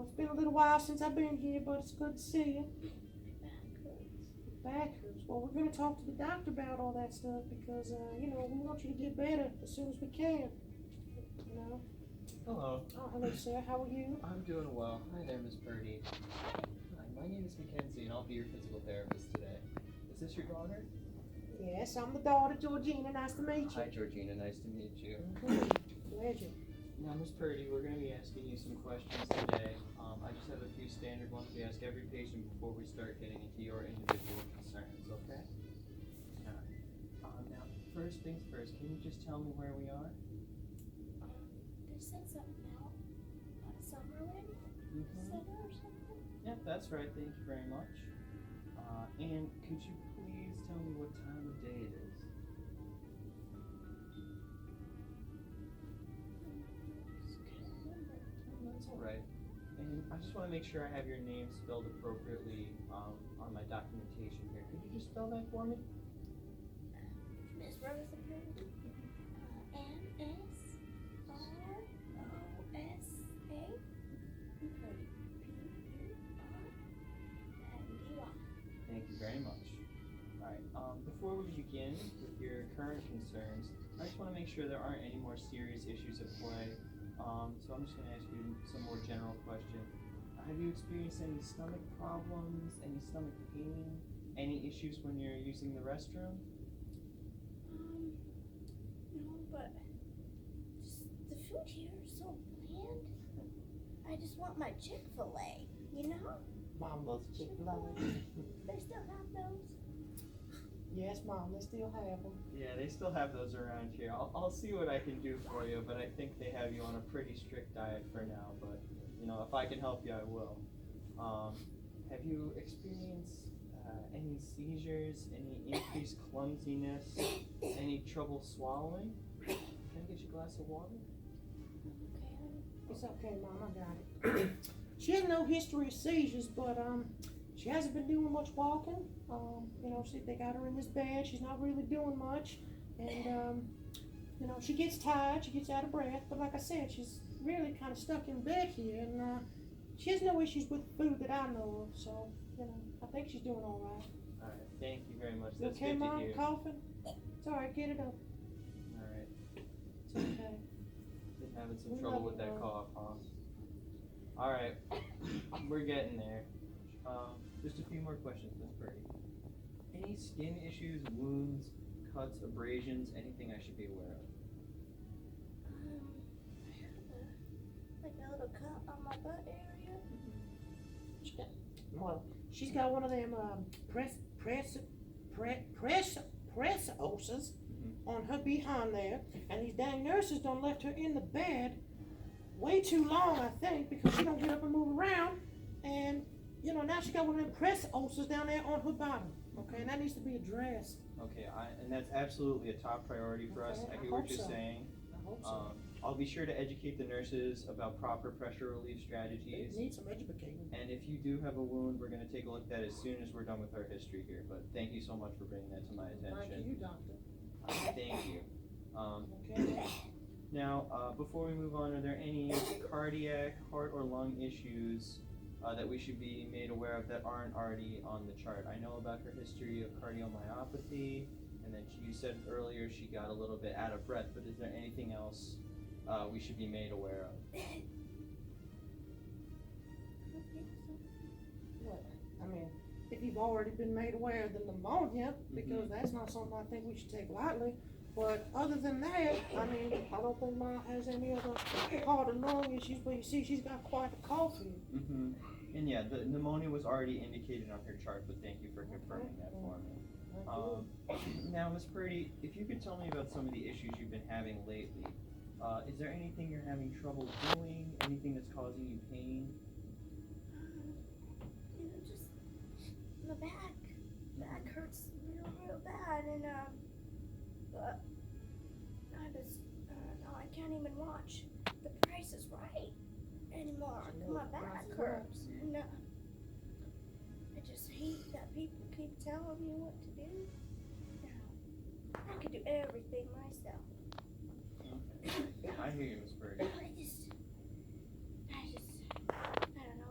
it's been a little while since I've been here, but it's good to see you. Back hurts. Well, we're going to talk to the doctor about all that stuff because, we want you to get better as soon as we can. You know? Hello. Oh, hello, sir. How are you? I'm doing well. Hi there, Miss Purdy. Hi, my name is Mackenzie, and I'll be your physical therapist today. Is this your daughter? Yes, I'm the daughter, Georgina. Nice to meet you. Hi, Georgina. Nice to meet you. Pleasure. Now, Miss Purdy, we're going to be asking you some questions today. I just have a few standard ones we ask every patient before we start getting into your individual concerns, okay? Now, first things first, can you just tell me where we are? They said something about Summerlin Center or something? Yep, that's right. Thank you very much. And could you please tell me what time of day it is? That's all right. And I just want to make sure I have your name spelled appropriately on my documentation here. Could you just spell that for me? Miss Rosenberg. N-S-R-O-S-A. Thank you very much. All right. Before we begin with your current concerns, I just want to make sure there aren't any more serious issues at play. So I'm just going to ask you some more general questions. Have you experienced any stomach problems, any stomach pain, any issues when you're using the restroom? No, but just the food here is so bland. I just want my Chick-fil-A, you know? Mom loves Chick-fil-A. They still have those? Yes, Mom, they still have them. Yeah, they still have those around here. I'll see what I can do for you, but I think they have you on a pretty strict diet for now. But, if I can help you, I will. Have you experienced any seizures, any increased clumsiness, any trouble swallowing? Can I get you a glass of water? It's okay, Mom, I got it. She has no history of seizures, but she hasn't been doing much walking. They got her in this bed. She's not really doing much, and she gets tired. She gets out of breath. But like I said, she's really kind of stuck in bed here, and she has no issues with food that I know of. So I think she's doing all right. All right, thank you very much. That's okay, good Mom? to hear. Coughing? It's all right. Get it up. All right. It's okay. Been having some We trouble love with you, that Mom. cough, huh? All right, we're getting there. Just a few more questions, Miss Purdy. Any skin issues, wounds, cuts, abrasions, anything I should be aware of? I have like a little cut on my butt area. Well, she's got one of them press ulcers on her behind there, and these dang nurses done left her in the bed way too long, I think, because she don't get up and move around, and now she got one of them press ulcers down there on her bottom. Okay, and that needs to be addressed. Okay, and that's absolutely a top priority for us. Okay, I hear I what hope you're so. saying. I hope so. I'll be sure to educate the nurses about proper pressure relief They strategies. need some educating. And if you do have a wound, we're going to take a look at that as soon as we're done with our history here. But thank you so much for bringing that to my attention. Thank you, doctor. Thank you. Okay. Now, before we move on, are there any cardiac, heart, or lung issues that we should be made aware of that aren't already on the chart? I know about her history of cardiomyopathy, and then you said earlier she got a little bit out of breath, but is there anything else we should be made aware of? What? I mean, if you've already been made aware of the pneumonia, because that's not something I think we should take lightly. But other than that, I mean, I don't think Mom has any other heart or lung issues, but you see she's got quite a cough here. And yeah, the pneumonia was already indicated on her chart, but thank you for confirming that for me. Now, Ms. Purdy, if you could tell me about some of the issues you've been having lately. Is there anything you're having trouble doing? Anything that's causing you pain? Just the back. Back hurts real bad, and but I can't even watch The Price is Right anymore. My back hurts. No, I just hate that people keep telling me what to do. No, I can do everything myself. I hear you, Ms. Purdy. I don't know.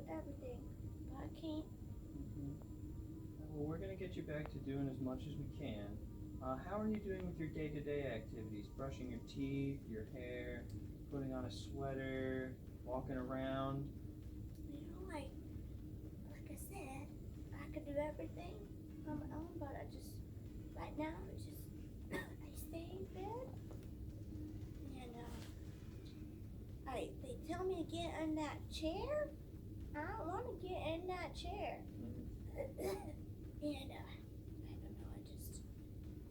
with everything, but I can't. Well, we're gonna get you back to doing as much as we can. How are you doing with your day-to-day activities? Brushing your teeth, your hair, putting on a sweater, walking around? You know, like I said, I could do everything on my own, but right now, I stay in bed, and they tell me to get in that chair. I don't want to get in that chair. And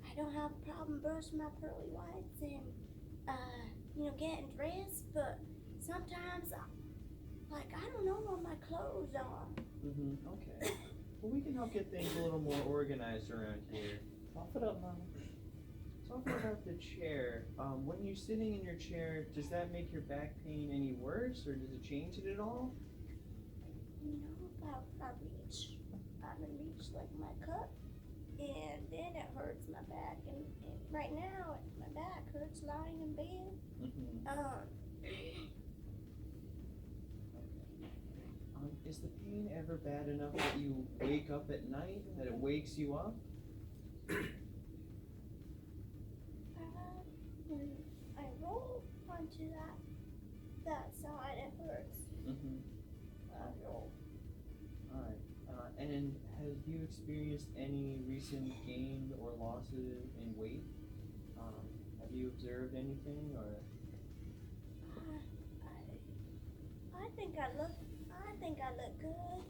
I don't have a problem brushing my pearly whites and getting dressed, but sometimes I don't know where my clothes are. Okay. Well, we can help get things a little more organized around here. Cough it up, Mama. Talking about the chair, when you're sitting in your chair, does that make your back pain any worse, or does it change it at all? You know, I reach like my cup, and then it hurts my back, and right now my back hurts lying in bed. Is the pain ever bad enough that you wake up at night, that it wakes you up? When I roll onto that side, it hurts. I roll. Alright. And have you experienced any recent gain or losses in weight? Have you observed anything, or? I think I look good.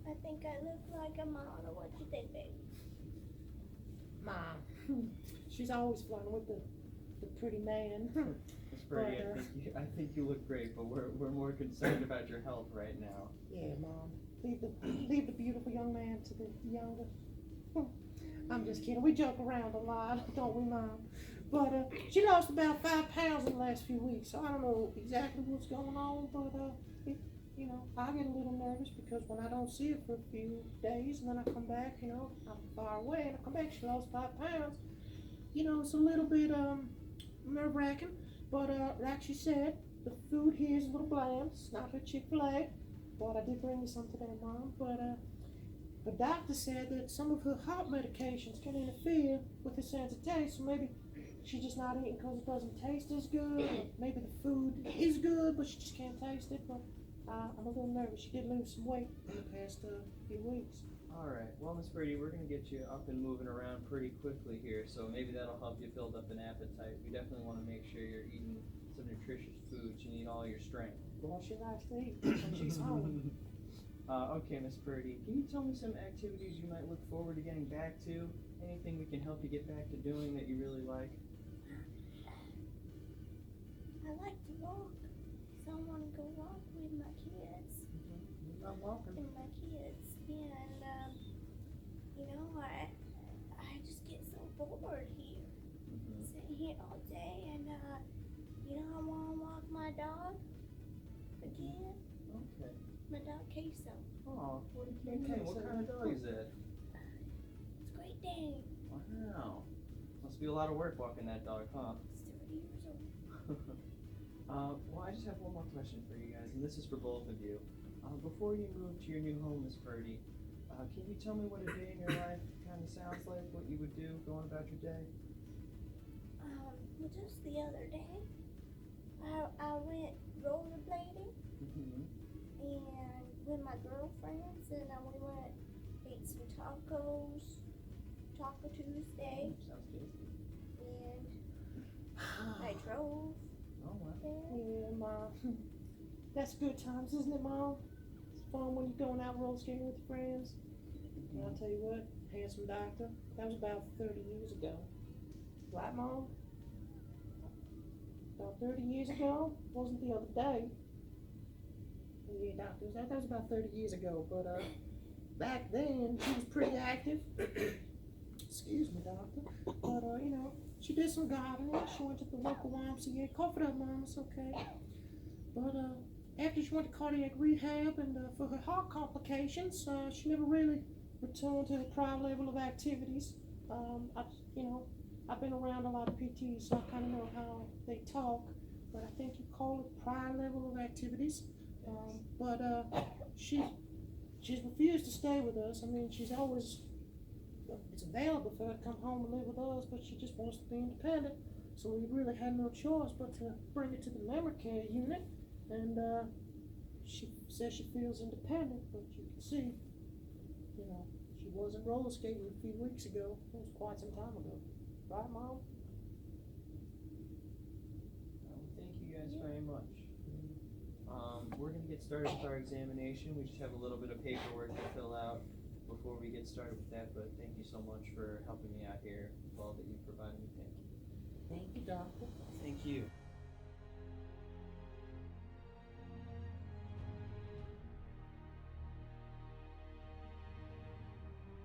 I think I look like a model. What do you think, baby? Mom, she's always flirting with the pretty man. Miss Birdie, I think you look great, but we're more concerned about your health right now. Yeah, Mom. Leave the beautiful young man to the younger. I'm just kidding. We joke around a lot, don't we, Mom? But she lost about 5 pounds in the last few weeks, so I don't know exactly what's going on, but I get a little nervous because when I don't see her for a few days and then I come back, I'm far away and I come back, she lost 5 pounds. It's a little bit nerve-wracking, but like she said, the food here is a little bland. It's not her Chick-fil-A, but I did bring you some today, Mom. But the doctor said that some of her heart medications can interfere with her sense of taste, so maybe she's just not eating because it doesn't taste as good, or maybe the food is good, but she just can't taste it. But I'm a little nervous. She did lose some weight in the past few weeks. Alright, well, Miss Birdie, we're going to get you up and moving around pretty quickly here, so maybe that'll help you build up an appetite. We definitely want to make sure you're eating some nutritious foods. You need all your strength. Well, she likes to eat when she's home. Okay, Miss Birdie, can you tell me some activities you might look forward to getting back to? Anything we can help you get back to doing that you really like? I like to walk, so I want to go walk with my kids. I'm walking. And my kids, and I just get so bored here, sitting here all day, and I want to walk my dog again. Okay. My dog Queso. Oh, what kind of dog is that? It's a Great Dane. Wow. Must be a lot of work walking that dog, huh? It's 30 years old. Well, I just have one more question for you guys, and this is for both of you. Before you moved to your new home, Miss Birdie, can you tell me what a day in your life kind of sounds like, what you would do going about your day? Well, just the other day, I went rollerblading and with my girlfriends, and we went ate some tacos, Taco Tuesday, Sounds tasty. and I drove Oh, wow. there. Yeah, Mom. That's good times, isn't it, Mom? It's fun when you're going out roller skating with your friends. And I'll tell you what, handsome doctor, that was about 30 years ago. Right, Mom? About 30 years ago? Wasn't the other day. Yeah, doctor, that was about 30 years ago. But back then, she was pretty active. Excuse me, doctor. But, she did some gardening. She went to the local YMCA. Cough it up, Mom, it's okay. But after she went to cardiac rehab and for her heart complications, she never really returned to the prior level of activities. I've been around a lot of PTs, so I kind of know how they talk, but I think you call it prior level of activities. But she's refused to stay with us. I mean, she's always, it's available for her to come home and live with us, but she just wants to be independent. So we really had no choice but to bring her to the memory care unit. And she says she feels independent, but you can see, you know, she wasn't roller skating a few weeks ago. It was quite some time ago. Right, Mom? Thank you guys very much. We're going to get started with our examination. We just have a little bit of paperwork to fill out before we get started with that, but thank you so much for helping me out here with all that you've provided me. Thank you. Thank you, Doctor. Thank you.